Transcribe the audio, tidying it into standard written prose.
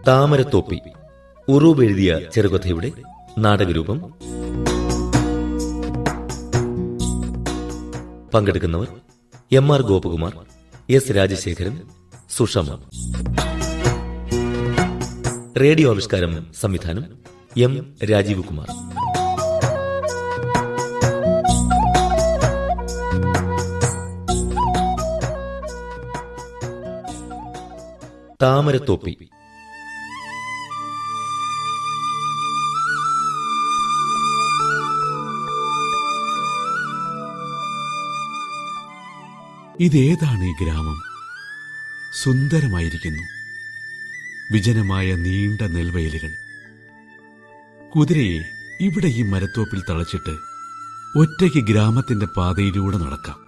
താമരത്തോപ്പി ഉറൂബ് എഴുതിയ ചെറുകഥയുടെ നാടകരൂപം. പങ്കെടുക്കുന്നവർ MR Gopakumar, S Rajasekharan, Sushma. Radio ആവിഷ്കാരം സംവിധാനം M രാജീവ് കുമാർ. താമരത്തോപ്പി. ഇതേതാണ് ഈ ഗ്രാമം? സുന്ദരമായിരിക്കുന്നു. വിജനമായ നീണ്ട നെൽവയലുകൾ. കുതിരയെ ഇവിടെ ഈ മരത്തോപ്പിൽ തളച്ചിട്ട് ഒറ്റയ്ക്ക് ഗ്രാമത്തിന്റെ പാതയിലൂടെ നടക്കാം.